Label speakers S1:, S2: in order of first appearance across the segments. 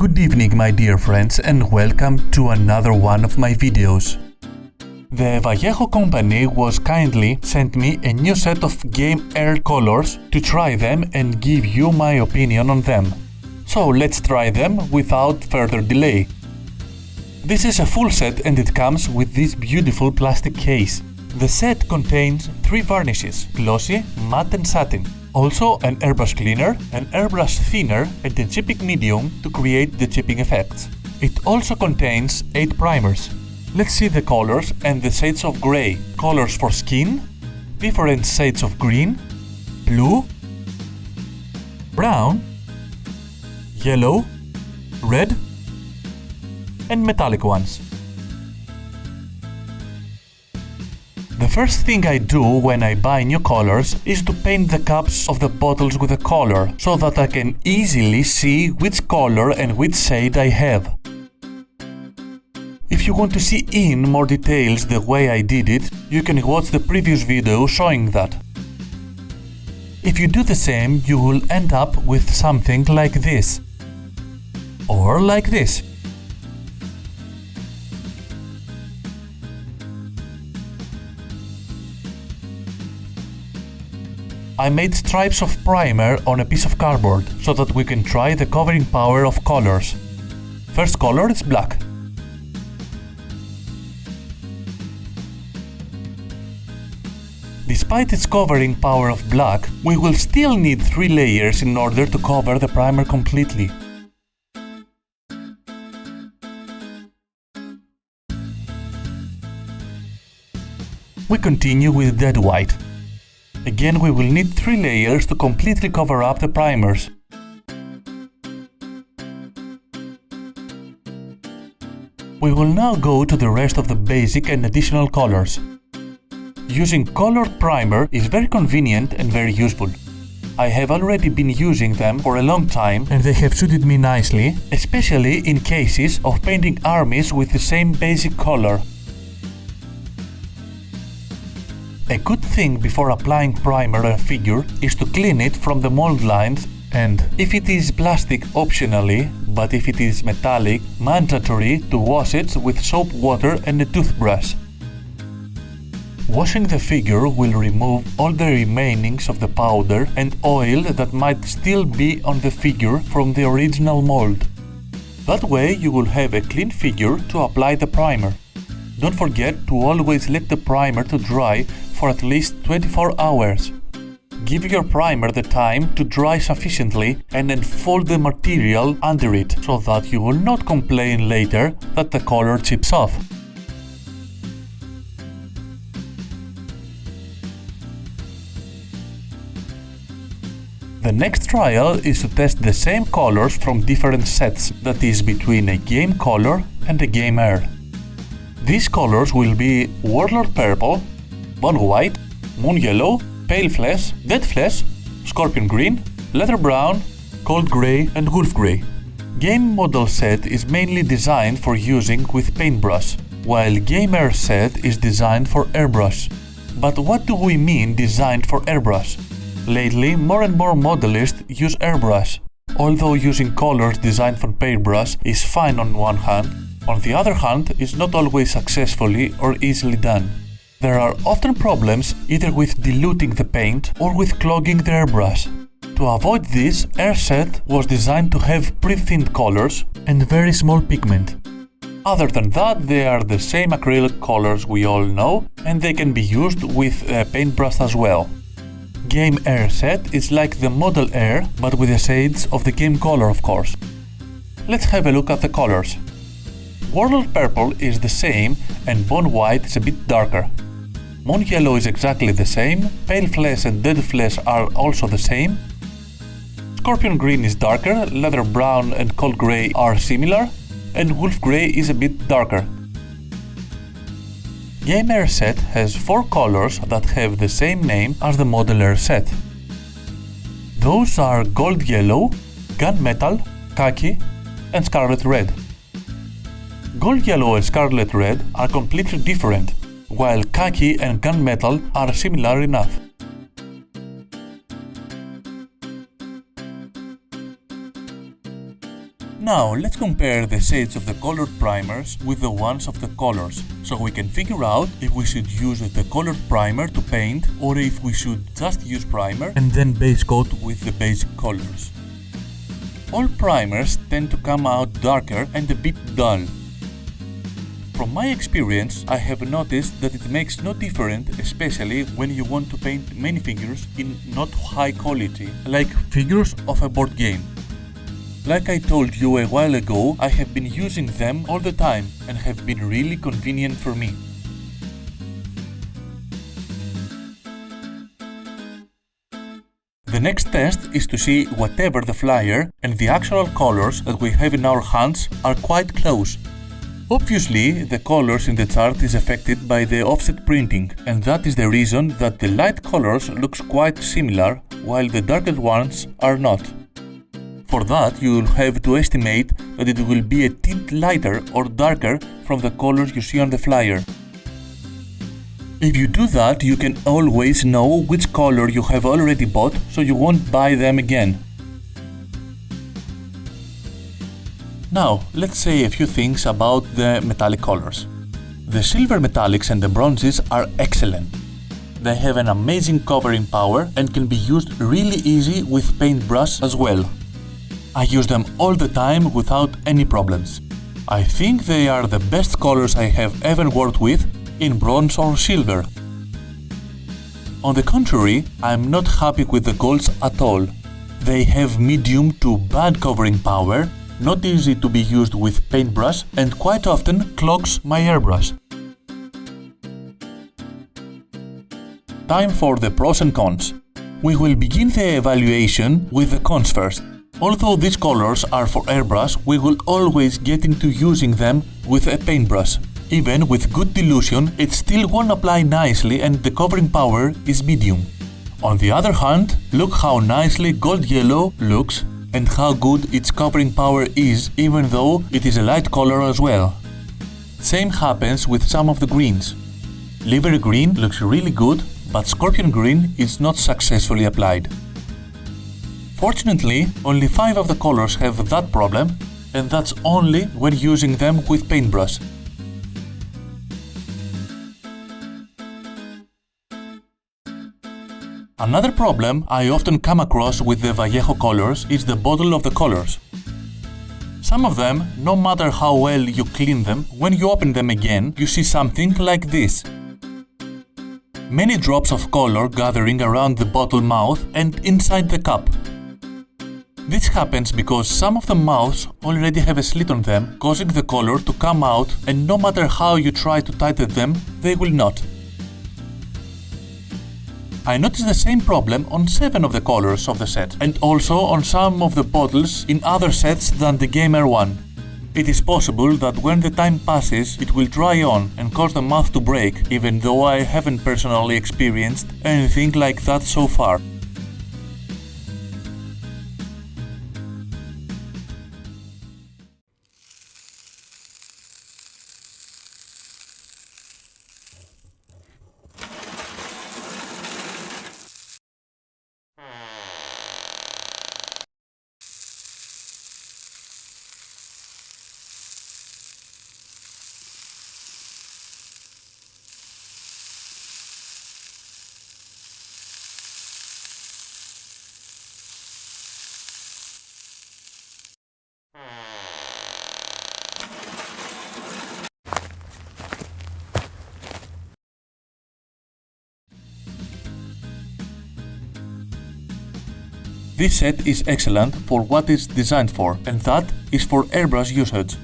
S1: Good evening, my dear friends, and welcome to another one of my videos. The Vallejo company was kindly sent me a new set of game air colors to try them and give you my opinion on them. So let's try them without further delay. This is a full set and it comes with this beautiful plastic case. The set contains 3 varnishes, glossy, matte and satin. Also an airbrush cleaner, an airbrush thinner and a chipping medium to create the chipping effects. It also contains 8 primers. Let's see the colors and the shades of grey. Colors for skin, different shades of green, blue, brown, yellow, red and metallic ones. The first thing I do when I buy new colors is to paint the caps of the bottles with a color, so that I can easily see which color and which shade I have. If you want to see in more details the way I did it, you can watch the previous video showing that. If you do the same, you will end up with something like this. Or like this. I made stripes of primer on a piece of cardboard so that we can try the covering power of colors. First color is black. Despite its covering power of black, we will still need 3 layers in order to cover the primer completely. We continue with dead white. Again, we will need 3 layers to completely cover up the primers. We will now go to the rest of the basic and additional colors. Using colored primer is very convenient and very useful. I have already been using them for a long time and they have suited me nicely, especially in cases of painting armies with the same basic color. A good thing before applying primer on a figure is to clean it from the mold lines, and if it is plastic, optionally, but if it is metallic, mandatory to wash it with soap water and a toothbrush. Washing the figure will remove all the remainings of the powder and oil that might still be on the figure from the original mold. That way you will have a clean figure to apply the primer. Don't forget to always let the primer to dry for at least 24 hours. Give your primer the time to dry sufficiently and then fold the material under it so that you will not complain later that the color chips off. The next trial is to test the same colors from different sets, that is between a game color and a game air. These colors will be Warlord Purple, Bone White, Moon Yellow, Pale Flesh, Dead Flesh, Scorpion Green, Leather Brown, Cold Grey and Wolf Grey. Game Model Set is mainly designed for using with paintbrush, while Game Air Set is designed for airbrush. But what do we mean designed for airbrush? Lately, more and more modelists use airbrush. Although using colors designed for paintbrush is fine on one hand, on the other hand, it's not always successfully or easily done. There are often problems either with diluting the paint or with clogging the airbrush. To avoid this, Air Set was designed to have pre-thinned colors and very small pigment. Other than that, they are the same acrylic colors we all know and they can be used with a paintbrush as well. Game Air Set is like the Model Air but with the shades of the game color, of course. Let's have a look at the colors. Warlord Purple is the same and Bone White is a bit darker. Moon Yellow is exactly the same, Pale Flesh and Dead Flesh are also the same. Scorpion Green is darker, Leather Brown and Cold Grey are similar, and Wolf Grey is a bit darker. Game Air Set has 4 colors that have the same name as the Model Air Set. Those are Gold Yellow, Gunmetal, Khaki and Scarlet Red. Gold Yellow and Scarlet Red are completely different, while Khaki and Gunmetal are similar enough. Now let's compare the shades of the colored primers with the ones of the colors, so we can figure out if we should use the colored primer to paint or if we should just use primer and then base coat with the basic colors. All primers tend to come out darker and a bit dull. From my experience, I have noticed that it makes no difference, especially when you want to paint many figures in not high quality, like figures of a board game. Like I told you a while ago, I have been using them all the time and have been really convenient for me. The next test is to see whatever the flyer and the actual colors that we have in our hands are quite close. Obviously, the colors in the chart is affected by the offset printing, and that is the reason that the light colors looks quite similar while the darker ones are not. For that, you will have to estimate that it will be a tint lighter or darker from the colors you see on the flyer. If you do that, you can always know which color you have already bought, so you won't buy them again. Now, let's say a few things about the metallic colors. The silver metallics and the bronzes are excellent. They have an amazing covering power and can be used really easy with paintbrush as well. I use them all the time without any problems. I think they are the best colors I have ever worked with in bronze or silver. On the contrary, I'm not happy with the golds at all. They have medium to bad covering power, not easy to be used with paintbrush, and quite often clogs my airbrush. Time for the pros and cons. We will begin the evaluation with the cons first. Although these colors are for airbrush, we will always get into using them with a paintbrush. Even with good dilution, it still won't apply nicely and the covering power is medium. On the other hand, look how nicely gold yellow looks and how good its covering power is, even though it is a light color as well. Same happens with some of the greens. Liver green looks really good, but scorpion green is not successfully applied. Fortunately, only 5 of the colors have that problem, and that's only when using them with paintbrush. Another problem I often come across with the Vallejo colors is the bottle of the colors. Some of them, no matter how well you clean them, when you open them again, you see something like this. Many drops of color gathering around the bottle mouth and inside the cup. This happens because some of the mouths already have a slit on them, causing the color to come out, and no matter how you try to tighten them, they will not. I noticed the same problem on 7 of the colors of the set, and also on some of the bottles in other sets than the Gamer one. It is possible that when the time passes, it will dry on and cause the mouth to break, even though I haven't personally experienced anything like that so far. This set is excellent for what it's designed for, and that is for airbrush usage.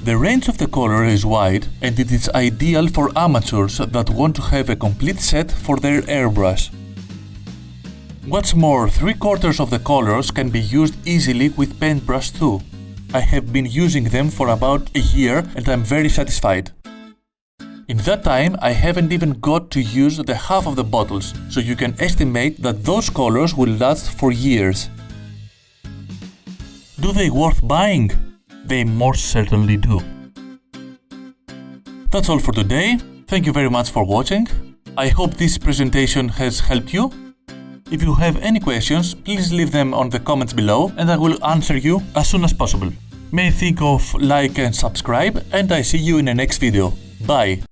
S1: The range of the color is wide, and it is ideal for amateurs that want to have a complete set for their airbrush. What's more, 3/4 of the colors can be used easily with paintbrush too. I have been using them for about a year and I'm very satisfied. In that time, I haven't even got to use the half of the bottles, so you can estimate that those colors will last for years. Do they worth buying? They most certainly do. That's all for today. Thank you very much for watching. I hope this presentation has helped you. If you have any questions, please leave them on the comments below and I will answer you as soon as possible. May think of like and subscribe, and I see you in the next video. Bye!